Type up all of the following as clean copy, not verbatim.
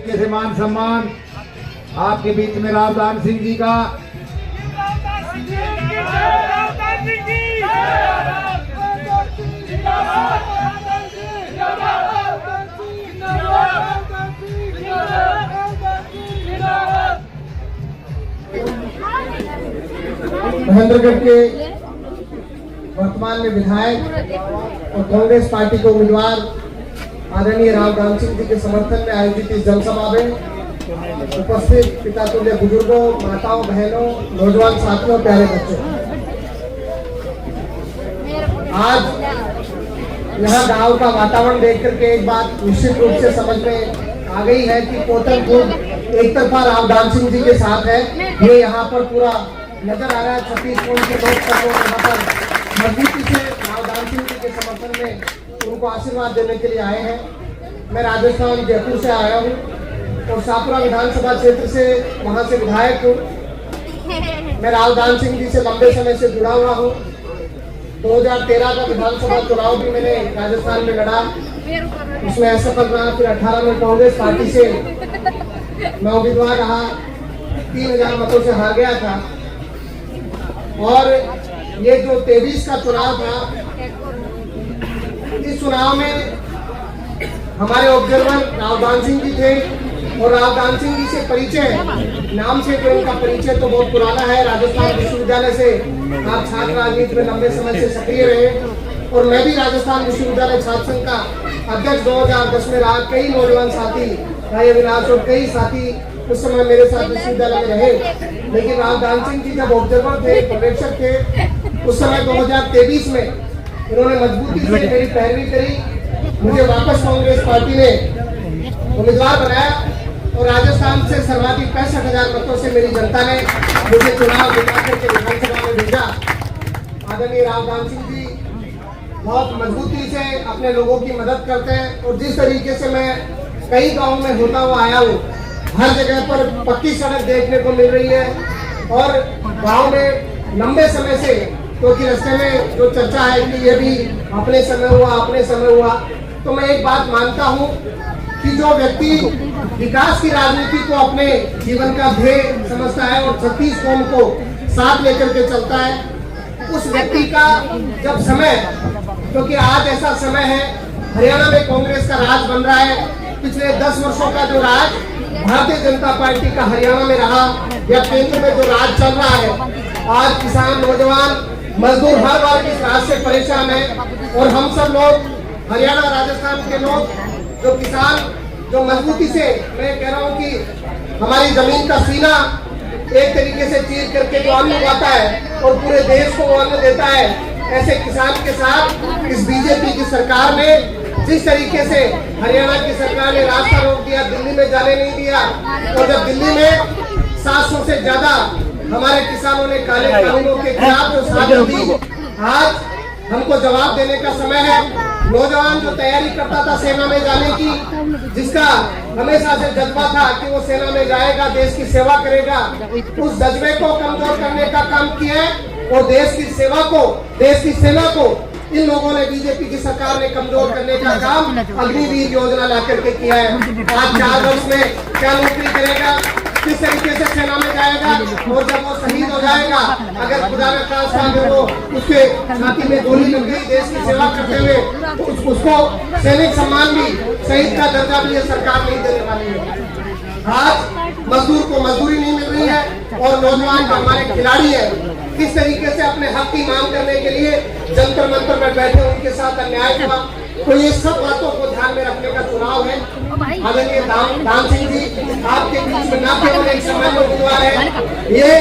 से मान सम्मान आपके बीच में रावदान सिंह जी का महेंद्रगढ़ के वर्तमान में विधायक और कांग्रेस पार्टी के उम्मीदवार आदरणीय रावदान सिंह जी के समर्थन में आयोजित इस जनसभा में उपस्थित पिता तुल्य बुजुर्गों, माताओं, बहनों, नौजवान साथियों, प्यारे बच्चों, आज यहाँ गांव का वातावरण देख करके एक बात निश्चित रूप से समझ में आ गई है कि कोतलपुर एक तरफा रावदान सिंह जी के साथ है। ये यहाँ पर पूरा नजर आ रहा है। 36 कोण के लोग यहाँ पर मजबूती से रावदान सिंह जी के समर्थन में उनको आशीर्वाद देने के लिए आए हैं। मैं राजस्थान जयपुर से आया हूँ और शाहपुरा विधानसभा क्षेत्र से वहाँ से विधायक हूँ। मैं रावदान सिंह जी से लंबे समय से जुड़ा हुआ हूँ। 2013 का विधानसभा चुनाव भी मैंने राजस्थान में लड़ा, उसमें असफल रहा। फिर 18 में कांग्रेस पार्टी से मैं उम्मीदवार रहा, 3000 मतों से हार गया था। और ये जो 23 का चुनाव था, इस चुनाव में हमारे ऑब्जर्वर रावदान सिंह जी थे और रावदान सिंह जी से परिचय, नाम से तो इनका परिचय तो बहुत पुराना है। राजस्थान विश्वविद्यालय से आप छात्र राजनीति में लंबे समय से सक्रिय रहे और मैं भी राजस्थान विश्वविद्यालय छात्र संघ का अध्यक्ष 2010 में रहा। कई नौजवान साथी भाई अविनाश और कई साथी उस समय मेरे साथ विश्वविद्यालय में रहे, लेकिन रावदान सिंह जी जब ऑब्जर्वर थे, पर्यवेक्षक थे, उस समय 2023 में इन्होंने मजबूती से मेरी पैरवी करी, मुझे वापस कांग्रेस पार्टी ने उम्मीदवार बनाया और राजस्थान से सर्वाधिक 65,000 मतों से मेरी जनता ने मुझे चुनाव जिता करके विधानसभा में भेजा। आदरणीय रावदान सिंह जी बहुत मजबूती से अपने लोगों की मदद करते हैं और जिस तरीके से मैं कई गाँव में होता हुआ आया हूँ, हर जगह पर पक्की सड़क देखने को मिल रही है और गांव में लंबे समय से, क्योंकि रास्ते में जो चर्चा है कि ये भी अपने समय हुआ, तो मैं एक बात मानता हूँ कि जो व्यक्ति विकास की राजनीति को अपने जीवन का ध्येय समझता है और 36 कौम को साथ लेकर के चलता है, उस व्यक्ति का जब समय, क्योंकि आज ऐसा समय है, हरियाणा में कांग्रेस का राज बन रहा है। पिछले 10 वर्षों का जो राज भारतीय जनता पार्टी का हरियाणा में रहा या केंद्र में जो राज चल रहा है, आज किसान, नौजवान, मजदूर हर बार इस राज से परेशान है। और हम सब लोग, हरियाणा, राजस्थान के लोग, जो किसान, जो मजबूती से, मैं कह रहा हूँ कि हमारी जमीन का सीना एक तरीके से चीर करके जो अन्न उगाता है और पूरे देश को वो अन्न देता है, ऐसे किसान के साथ इस बीजेपी की सरकार ने जिस तरीके से हरियाणा की सरकार ने रास्ता रोक दिया, दिल्ली में जाने नहीं दिया, और जब दिल्ली में 700 से ज्यादा हमारे किसानों ने काले कानूनों के खिलाफ जो साजिश दी, आज हमको जवाब देने का समय है। नौजवान जो तैयारी करता था सेना में जाने की, जिसका हमेशा से जज्बा था कि वो सेना में जाएगा, देश की सेवा करेगा, उस जज्बे को कमजोर करने का काम किया है और देश की सेवा को, देश की सेना को इन लोगों ने, बीजेपी की सरकार ने कमजोर करने का काम अग्निवीर योजना ला करके किया है। आज 4 वर्ष में क्या नौकरी करेगा, किस तरीके से सेना में जाएगा, और जब वो शहीद हो जाएगा, अगर खुदा न खास्ता वो उसके छाती में गोली लग गई देश की सेवा करते हुए, तो उसको सैनिक सम्मान भी, शहीद का दर्जा भी ये सरकार नहीं देने वाली है। आज मजदूर को मजदूरी नहीं मिल रही है और नौजवान जो हमारे खिलाड़ी है, किस तरीके से अपने हक की मांग करने के लिए जंतर मंतर में बैठे उनके साथ अन्याय हुआ। तो ये सब बातों को ध्यान में रखने का चुनाव है। आदरणीय दान सिंह जी, आपके बीच में न केवल एक सामान्य उम्मीदवार है, ये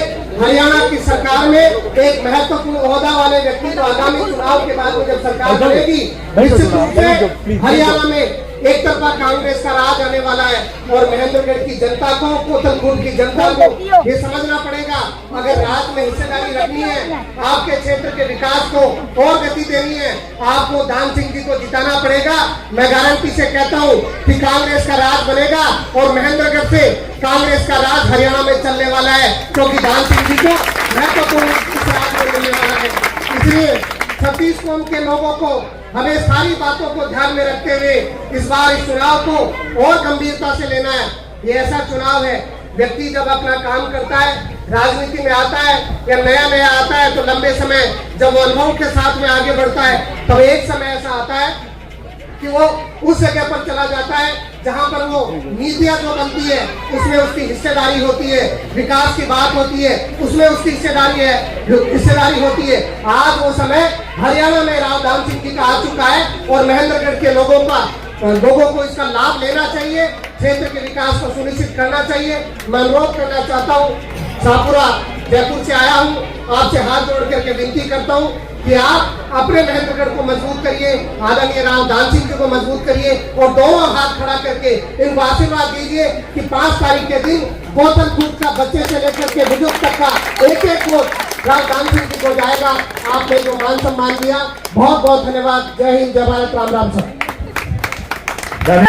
हरियाणा की सरकार में एक महत्वपूर्ण ओहदा वाले व्यक्ति, जो आगामी चुनाव के बाद में जब सरकार बनेगी, निश्चित रूप से हरियाणा में एक तरफा कांग्रेस का राज आने वाला है। और महेंद्रगढ़ की जनता को, कोतलपुर की जनता को ये समझना पड़ेगा, अगर राज में हिस्सेदारी रखनी है, आपके क्षेत्र के विकास को और गति देनी है, आपको दान सिंह जी को जिताना पड़ेगा। मैं गारंटी से कहता हूँ कि कांग्रेस का राज बनेगा और महेंद्रगढ़ से कांग्रेस का राज हरियाणा में चलने वाला है, क्योंकि दान सिंह जी को महत्वपूर्ण इस राज में मिलने वाला है। इसलिए 36 कौम के लोगों को हमें सारी बातों को ध्यान में रखते हुए इस बार इस चुनाव को और गंभीरता से लेना है। ये ऐसा चुनाव है, व्यक्ति जब अपना काम करता है, राजनीति में आता है या नया आता है, तो लंबे समय जब वो अनुभव के साथ में आगे बढ़ता है, तब एक समय ऐसा आता है कि वो उस जगह पर चला जाता है जहां पर वो नीतियां जो बनती है उसमें उसकी हिस्सेदारी होती है, विकास की बात होती है उसमें उसकी हिस्सेदारी होती है। आज वो समय हरियाणा में राव दान सिंह जी का आ चुका है और महेंद्रगढ़ के लोगों को इसका लाभ लेना चाहिए, क्षेत्र के विकास को सुनिश्चित करना चाहिए। मैं अनुरोध करना चाहता हूँ, शाहपुरा जयपुर से आया हूँ, आपसे हाथ जोड़ करके विनती करता हूँ कि आप अपने महेंद्रगढ़ को मजबूत करिए, आदरणीय राव दान सिंह जी को मजबूत करिए और दोनों हाथ खड़ा करके इनको आशीर्वाद दीजिए कि 5 तारीख के दिन कोतलपुर का बच्चे से लेकर के बुजुर्ग तक का एक वोट राव दान सिंह जी को जाएगा। आपने जो मान सम्मान दिया, बहुत बहुत धन्यवाद। जय हिंद, जय भारत, राम राम। सर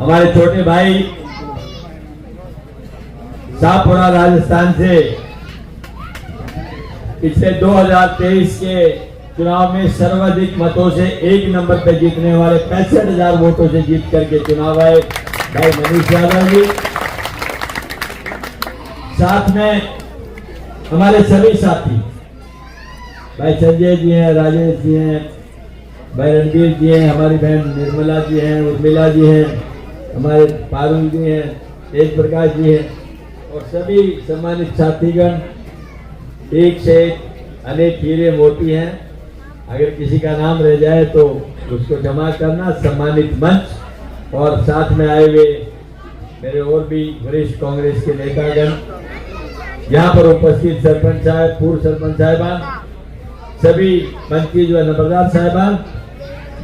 हमारे छोटे भाई शाहपुरा राजस्थान से पिछले 2023 के चुनाव में सर्वाधिक मतों से 1 नंबर पर जीतने वाले 65,000 वोटों से जीत करके चुनाव आए भाई मनीष यादव जी। साथ में हमारे सभी साथी भाई संजय जी हैं, राजेश जी हैं, भाई रणवीर जी हैं, हमारी बहन निर्मला जी हैं, उर्मिला जी हैं, हमारे पारुल जी हैं, तेज प्रकाश जी हैं और सभी सम्मानित साथीगण, एक से एक अनेक हीरे मोती हैं। अगर किसी का नाम रह जाए तो उसको क्षमा करना। सम्मानित मंच और साथ में आए हुए मेरे और भी वरिष्ठ कांग्रेस के नेतागण, यहाँ पर उपस्थित सरपंच साहब, पूर्व सरपंच साहिबान, सभी मंत्री जो है नंबरदार साहिबान,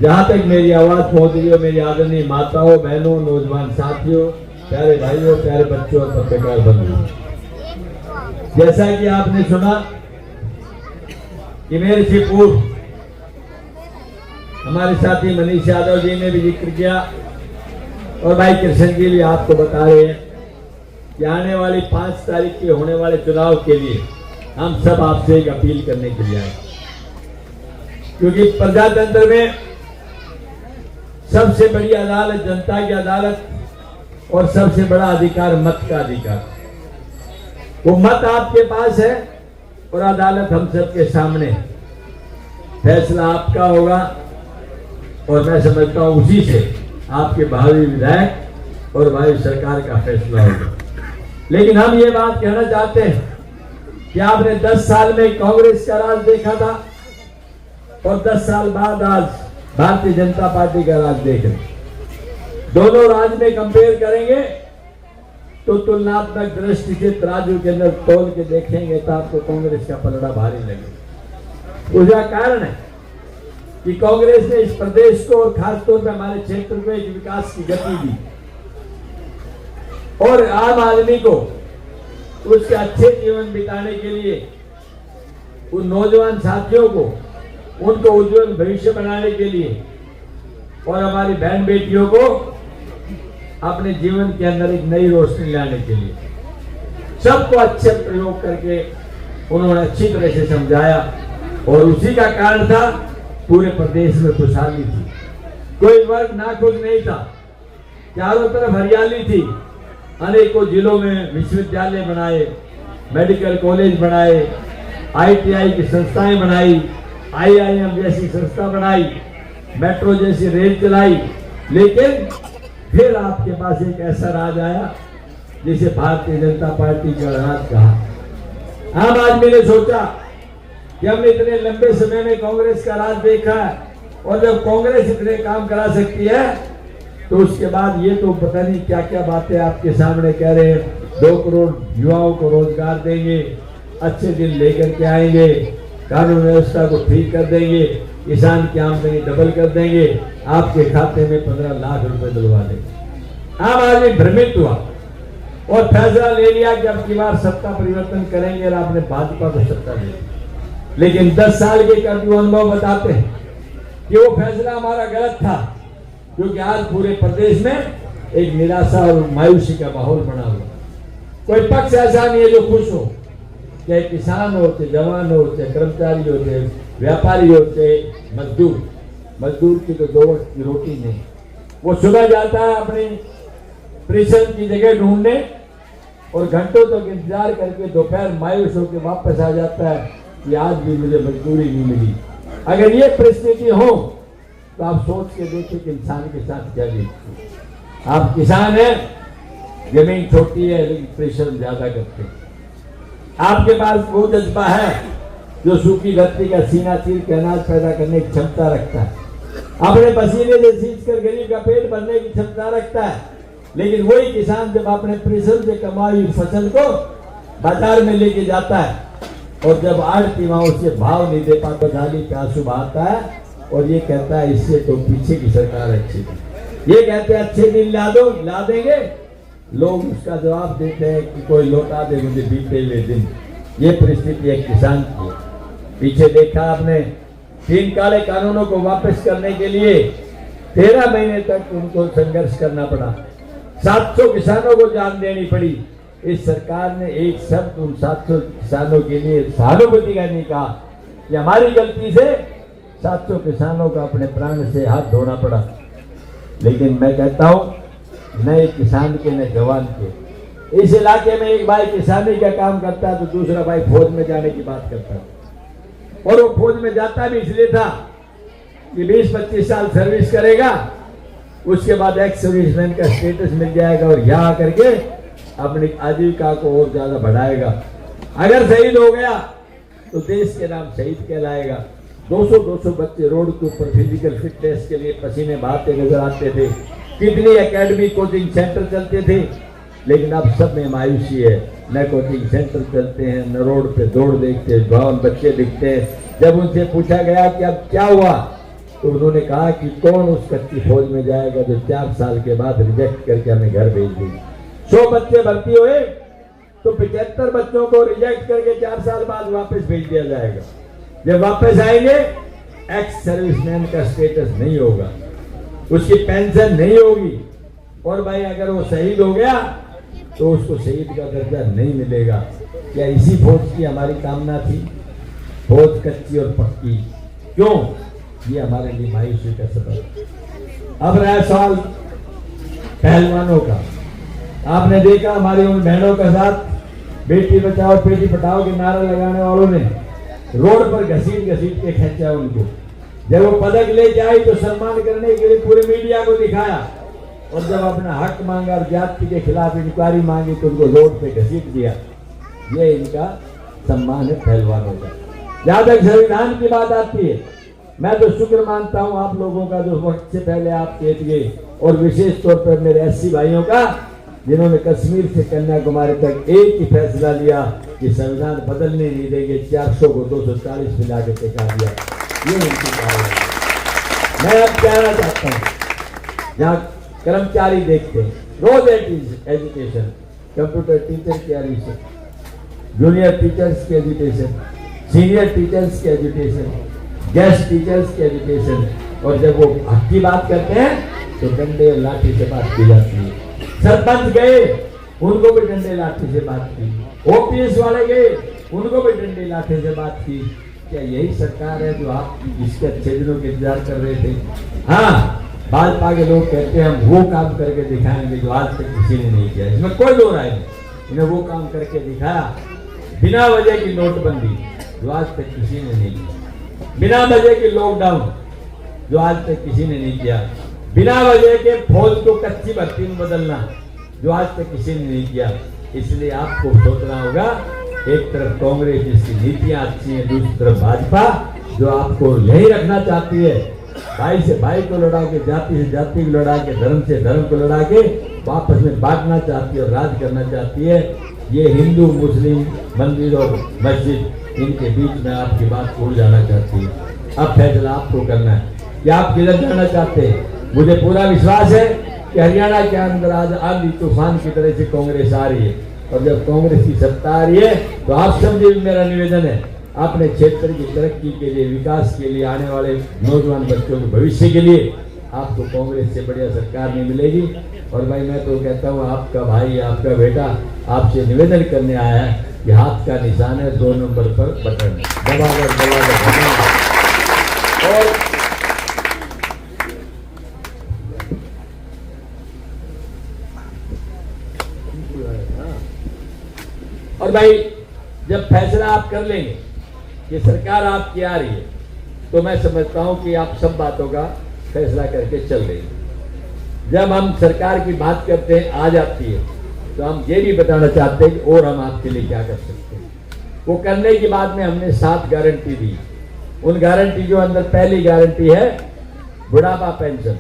जहाँ तक मेरी आवाज पहुंच रही हो, मेरी आदरणीय माताओं, बहनों, नौजवान साथियों, प्यारे भाइयों, प्यारे बच्चों और पत्रकार बंधुओं, जैसा कि आपने सुना कि मेरे से पूर्व हमारे साथी मनीष यादव जी ने भी जिक्र किया और भाई कृष्ण जी भी आपको बता रहे हैं कि आने वाली 5 तारीख के होने वाले चुनाव के लिए हम सब आपसे एक अपील करने के लिए आए, क्योंकि प्रजातंत्र में सबसे बड़ी अदालत जनता की अदालत और सबसे बड़ा अधिकार मत का अधिकार। वो मत आपके पास है और अदालत हम सबके सामने। फैसला आपका होगा और मैं समझता हूं उसी से आपके भावी विधायक और भावी सरकार का फैसला होगा। लेकिन हम ये बात कहना चाहते हैं कि आपने 10 साल में कांग्रेस का राज देखा था और 10 साल बाद आज भारतीय जनता पार्टी का राज देख रहे। दोनों राज में कंपेयर करेंगे तो तुलनात्मक दृष्टि से तराजू के अंदर तोल के देखेंगे तो आपको कांग्रेस का पलड़ा भारी लगेगा। उसका कारण है कि कांग्रेस ने इस प्रदेश को और खासतौर पर हमारे क्षेत्र में एक विकास की गति दी और आम आदमी को उसके अच्छे जीवन बिताने के लिए, उन नौजवान साथियों को उनको उज्जवल भविष्य बनाने के लिए और हमारी बहन बेटियों को अपने जीवन के अंदर एक नई रोशनी लाने के लिए सबको अच्छे प्रयोग करके उन्होंने अच्छी तरह से समझाया और उसी का कारण था पूरे प्रदेश में खुशहाली थी। कोई वर्ग नाखुश नहीं था, चारों तरफ हरियाली थी। अनेकों जिलों में विश्वविद्यालय बनाए, मेडिकल कॉलेज बनाए, ITI की संस्थाएं बनाई, IIM जैसी संस्था बनाई, मेट्रो जैसी रेल चलाई। लेकिन फिर आपके पास एक ऐसा राज आया जिसे भारतीय जनता पार्टी का राज कहा। आम आदमी ने सोचा कि हमने इतने लंबे समय में कांग्रेस का राज देखा है और जब कांग्रेस इतने काम करा सकती है तो उसके बाद ये तो पता नहीं क्या क्या बातें आपके सामने कह रहे हैं। 2 करोड़ युवाओं को रोजगार देंगे, अच्छे दिन लेकर के आएंगे, कानून व्यवस्था को ठीक कर देंगे, किसान की आमदनी डबल कर देंगे, आपके खाते में 15 लाख रुपए डलवा देंगे। आम आदमी भ्रमित हुआ और फैसला ले लिया कि अब की बार सत्ता परिवर्तन करेंगे और आपने भाजपा को सत्ता दी। लेकिन 10 साल के कर्तव्य अनुभव बताते हैं कि वो फैसला हमारा गलत था, क्योंकि आज पूरे प्रदेश में एक निराशा और मायूसी का माहौल बना हुआ। कोई पक्ष ऐसा नहीं है जो खुश हो, चाहे किसान हो, चाहे जवान हो, चाहे कर्मचारी हो, चाहे व्यापारी हो, चाहे मजदूर की तो 2 वक्त की रोटी नहीं। वो सुबह जाता है अपनी प्रिसन की जगह ढूंढने और घंटों तक इंतजार करके दोपहर मायूस होकर वापस आ जाता है कि आज भी मुझे मजदूरी नहीं मिली। अगर ये परिस्थिति हो तो आप सोच के देखिए कि इंसान के साथ क्या बीतती है। आप किसान हैं, जमीन छोटी है लेकिन परिश्रम ज्यादा करते हैं। आपके पास वो जज्बा है जो सूखी धरती का सीना चीर के अनाज पैदा करने की क्षमता रखता है, अपने पसीने से सींच कर गरीब का पेट भरने की क्षमता रखता है। लेकिन वही किसान जब अपने परिश्रम से कमाई फसल को बाजार में लेके जाता है और जब आड़ती वहां उससे भाव नहीं दे पाता, डाली पे आंसू बहाता है और ये कहता है इससे तो पीछे की सरकार अच्छी थी। ये कहते हैं अच्छे दिन ला देंगे, लोग उसका जवाब देते हैं कि कोई लौटा दे मुझे बीते हुए दिन। ये परिस्थिति एक किसान की। पीछे देखा आपने 3 काले कानूनों को वापस करने के लिए 13 महीने तक उनको संघर्ष करना पड़ा, 700 किसानों को जान देनी पड़ी। इस सरकार ने एक शब्द उन 700 किसानों के लिए सहानुभूति का नहीं कहा कि हमारी गलती से 700 किसानों को अपने प्राण से हाथ धोना पड़ा। लेकिन मैं कहता हूं न एक किसान के न जवान के। इस इलाके में एक भाई किसानी का काम करता है तो दूसरा भाई फौज में जाने की बात करता है, और वो फौज में जाता भी इसलिए था कि 20-25 साल सर्विस करेगा, उसके बाद एक्स सर्विसमैन का स्टेटस मिल जाएगा और यहाँ आकर के अपनी आजीविका को और ज्यादा बढ़ाएगा। अगर शहीद हो गया तो देश के नाम शहीद कहलाएगा। 200 बच्चे रोड के ऊपर फिजिकल फिटनेस के लिए पसीने बहाते नजर आते थे, कितनी एकेडमी कोचिंग सेंटर चलते थे, लेकिन अब सब में मायूसी है। न कोचिंग सेंटर चलते हैं, न रोड पे दौड़ देखते, जवान बच्चे दिखते हैं। जब उनसे पूछा गया कि अब क्या हुआ तो उन्होंने कहा कि कौन उस कच्ची फौज में जाएगा जो 4 साल के बाद रिजेक्ट करके हमें घर भेज देगी। 100 बच्चे भर्ती हुए तो 75 बच्चों को रिजेक्ट करके 4 साल बाद वापस भेज दिया जाएगा। जब वापस आएंगे एक्स सर्विसमैन का स्टेटस नहीं होगा, उसकी पेंशन नहीं होगी, और भाई अगर वो शहीद हो गया तो उसको शहीद का दर्जा नहीं मिलेगा। क्या इसी फौज की हमारी कामना थी? फौज कच्ची और पक्की क्यों? ये हमारे लिए मायूसी का सबब। अब रहा सवाल पहलवानों का। आपने देखा हमारी उन बहनों का साथ बेटी बचाओ बेटी पढ़ाओ के नारा लगाने वालों ने रोड पर घसीट घसीट के खींचा उनको। जब वो पदक लेके आई तो सम्मान करने के लिए पूरे मीडिया को दिखाया, और जब अपना हक मांगा और जाति के खिलाफ इंक्वायरी मांगी तो उनको रोड पे घसीट दिया। ये इनका सम्मान है पहलवानों का। जहां तक संविधान की बात आती है, मैं तो शुक्र मानता हूं आप लोगों का जो वक्त से पहले आप कहते गए, और विशेष तौर पर मेरे एससी भाइयों का जिन्होंने कश्मीर से कन्याकुमारी तक एक ही फैसला लिया कि संविधान बदलने नहीं देंगे, 400 को 240 पे लाके टिका दिया। ये उनकी कार्रवाई। मैं अब कहना चाहता हूँ, जहाँ कर्मचारी देखते हैं रोज एजुकेशन, कंप्यूटर टीचर की एजुकेशन, जूनियर टीचर्स की एजुकेशन, सीनियर टीचर्स की एजुकेशन, गेस्ट टीचर्स की एजुकेशन, और जब वो हक की बात करते हैं तो डंडे और लाठी से बात की जाती है। सरपंच गए उनको भी डंडे लाठी से बात की, ओपीएस वाले गए उनको भी डंडे लाठी से बात की। क्या यही सरकार है जो आप इसके अच्छे दिनों के इंतजार कर रहे थे? हाँ, भाजपा के लोग कहते हैं हम वो काम करके दिखाएंगे जो आज तक किसी ने नहीं किया। इसमें कोई दो राय नहीं, इन्हें वो काम करके दिखाया। बिना वजह की नोटबंदी जो आज तक किसी ने नहीं किया, बिना वजह के लॉकडाउन जो आज तक किसी ने नहीं किया, बिना वजह के फौज को कच्ची भर्ती में बदलना जो आज तक किसी ने नहीं किया। इसलिए आपको सोचना होगा, एक तरफ कांग्रेस जिसकी नीतियां अच्छी हैं, दूसरी तरफ भाजपा जो आपको यही रखना चाहती है, भाई से भाई को लड़ा के, जाति से जाति को लड़ा के, धर्म से धर्म को लड़ा के वापस में बांटना चाहती है और राज करना चाहती है। ये हिंदू मुस्लिम मंदिर और मस्जिद इनके बीच में आपकी बात भूल जाना चाहती है। अब फैसला आपको करना है कि आप किधर जाना चाहते हैं। मुझे पूरा विश्वास है कि हरियाणा के अंदर आज आंधी तूफान की तरह से कांग्रेस आ रही है, और जब कांग्रेस की सत्ता आ रही है तो आप समझिए, मेरा निवेदन है अपने क्षेत्र की तरक्की के लिए, विकास के लिए, आने वाले नौजवान बच्चों के भविष्य के लिए आपको कांग्रेस से बढ़िया सरकार नहीं मिलेगी। और भाई मैं तो कहता हूँ, आपका भाई आपका बेटा आपसे निवेदन करने आया है कि हाथ का निशान है 2 नंबर पर बटन दबाकर और भाई जब फैसला आप कर लेंगे कि सरकार आपकी आ रही है, तो मैं समझता हूं कि आप सब बातों का फैसला करके चल रहे हैं। जब हम सरकार की बात करते हैं आ जाती है, तो हम ये भी बताना चाहते हैं कि और हम आपके लिए क्या कर सकते हैं। वो करने के बाद में हमने 7 गारंटी दी। उन गारंटी के अंदर पहली गारंटी है बुढ़ापा पेंशन,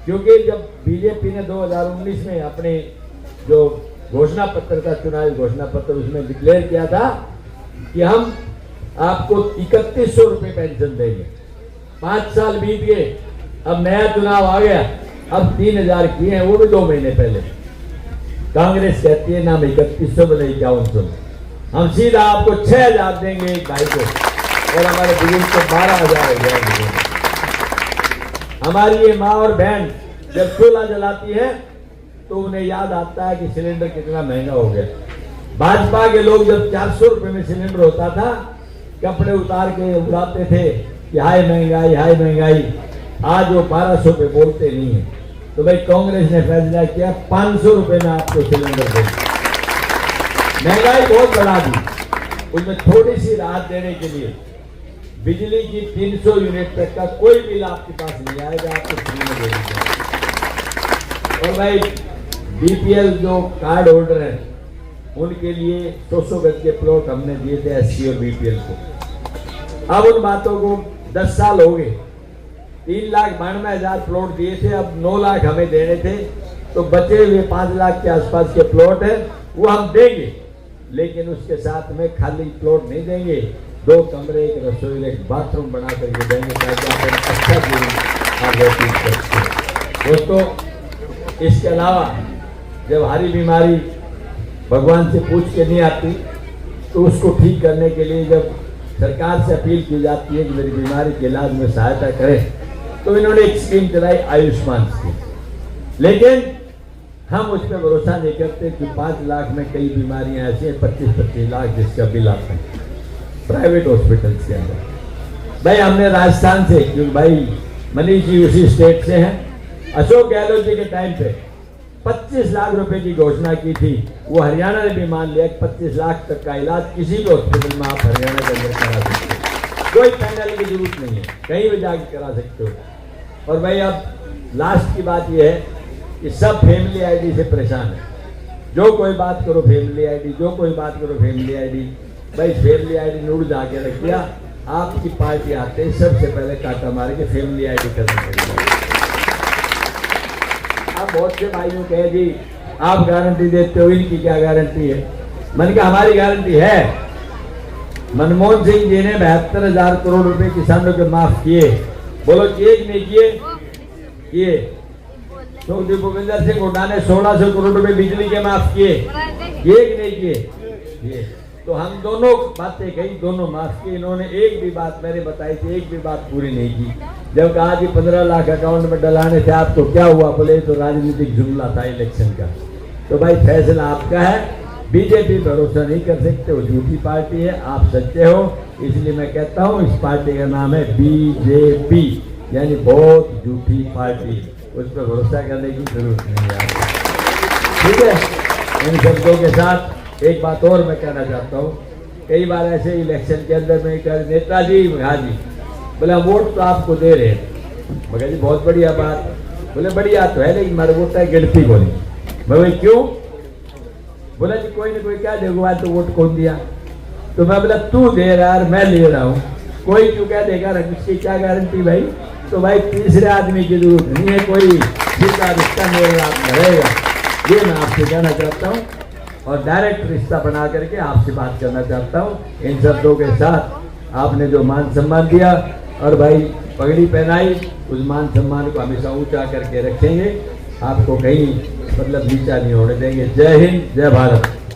क्योंकि जब बीजेपी ने 2019 में अपने जो घोषणा पत्र था, चुनावी घोषणा पत्र, उसमें डिक्लेयर किया था कि हम आपको 3100 रुपए पेंशन देंगे। 5 साल बीत गए, अब नया चुनाव आ गया, अब 3000 किए हैं, वो भी 2 महीने पहले। कांग्रेस कहती है ना 3100 में 5100, हम सीधा आपको 6000 देंगे एक भाई को, और हमारे बुजुर्ग को 12,000 हो जाएंगे। हमारी ये माँ और बहन जब चूल्हा जलाती है तो उन्हें याद आता है कि सिलेंडर कितना महंगा हो गया। भाजपा के लोग जब 400 रुपए में सिलेंडर होता था, कपड़े उतार के उड़ाते थे कि हाय महंगाई हाय महंगाई। आज वो 1200 पे बोलते नहीं है। तो भाई कांग्रेस ने फैसला किया 500 रुपए में आपको सिलेंडर देंगे। महंगाई बहुत बढ़ा दी, उसमें थोड़ी सी राहत देने के लिए बिजली की 300 यूनिट तक का कोई बिल आपके पास नहीं आएगा, आपको फ्री में दे देंगे। और भाई बीपीएल जो कार्ड होल्डर हैं उनके लिए 200 गज के प्लॉट हमने दिए थे एससी और बीपीएल को। अब उन बातों को 10 साल हो गए, 3,92,000 प्लॉट दिए थे, अब 9 लाख हमें देने थे, तो बचे हुए 5 लाख के आसपास के प्लॉट है वो हम देंगे, लेकिन उसके साथ में खाली प्लॉट नहीं देंगे, 2 कमरे, एक रसोई, एक बाथरूम बना करके देंगे ताकि आप अच्छा जीवन आप व्यतीत कर सकें। दोस्तों, इसके अलावा जब हरी बीमारी भगवान से पूछ के नहीं आती, तो उसको ठीक करने के लिए जब सरकार से अपील की जाती है कि मेरी बीमारी के इलाज में सहायता करें, तो इन्होंने एक स्कीम चलाई आयुष्मान स्कीम। लेकिन हम उस पर भरोसा नहीं करते कि 5 लाख में कई बीमारियां ऐसी हैं, 25-25 लाख जिसका बिल आता है प्राइवेट हॉस्पिटल्स के अंदर। भाई हमने राजस्थान से, क्योंकि भाई मनीष जी उसी स्टेट से हैं, अशोक गहलोत जी के टाइम पे 25 लाख रुपए की घोषणा की थी। वो हरियाणा ने भी मान लिया कि 25 लाख तक का इलाज किसी भी हॉस्पिटल में आप हरियाणा के अंदर करा सकते हो, कोई पैनल की जरूरत नहीं है, कहीं भी जाकर करा सकते हो। और भाई अब लास्ट की बात यह है कि सब फैमिली आईडी से परेशान है। जो कोई बात करो फैमिली आईडी, जो कोई बात करो फैमिली आईडी। भाई फैमिली आईडी नोट जाके रख दिया, आपकी पार्टी आते ही सबसे पहले काटा मार के फैमिली आईडी करना पड़ेगा। आप बहुत से भाइयों कहे जी आप गारंटी देते हो, इनकी क्या गारंटी है? मैंने कहा हमारी गारंटी है। मनमोहन सिंह जी ने 72,000 करोड़ रुपए किसानों के माफ किए, बोलो किए कि नहीं किए? किए। चौधरी भूपेंद्र सिंह हुड्डा ने 1600 करोड़ रुपए बिजली के माफ किए, किए कि नहीं किए? किए। तो हम दोनों बातें कही, दोनों माफ किए। इन्होंने एक भी बात मैंने बताई थी, एक भी बात पूरी नहीं की। जब कहा कि 15 लाख अकाउंट में डलाने थे आपको, क्या हुआ? बोले तो राजनीतिक जुमला था इलेक्शन का। तो भाई फैसला आपका है, बीजेपी भरोसा नहीं कर सकते, वो झूठी पार्टी है, आप सच्चे हो। इसलिए मैं कहता हूँ इस पार्टी का नाम है बीजेपी, यानी बहुत झूठी पार्टी। उस पर भरोसा करने की जरूरत नहीं है आपको, ठीक है। इन शब्दों के साथ एक बात और मैं कहना चाहता हूँ। कई बार ऐसे इलेक्शन के अंदर में नेताजी हाँ जी बोले वोट तो आपको दे रहे हैं, मगर जी बहुत बढ़िया बात। बोले बढ़िया तो है लेकिन हमारे वोट है गिनती को नहीं। बोले क्यों? बोला जी कोई ना कोई क्या देगा, तो वोट कौन दिया? तो मैं बोला तू दे रहा है, मैं ले रहा हूँ, कोई क्यों क्या देगा, इसकी क्या गारंटी भाई? तो भाई तीसरे आदमी की जरूरत नहीं है, कोई सीधा रिश्ता मेरे साथ रहेगा, ये मैं आपसे कहना चाहता हूँ। और डायरेक्ट रिश्ता बना करके आपसे बात करना चाहता हूँ। इन शब्दों के साथ आपने जो मान सम्मान दिया और भाई पगड़ी पहनाई, उस मान सम्मान को हमेशा ऊंचा करके रखेंगे, आपको कहीं मतलब नीचा नहीं होने देंगे। जय हिंद, जय भारत।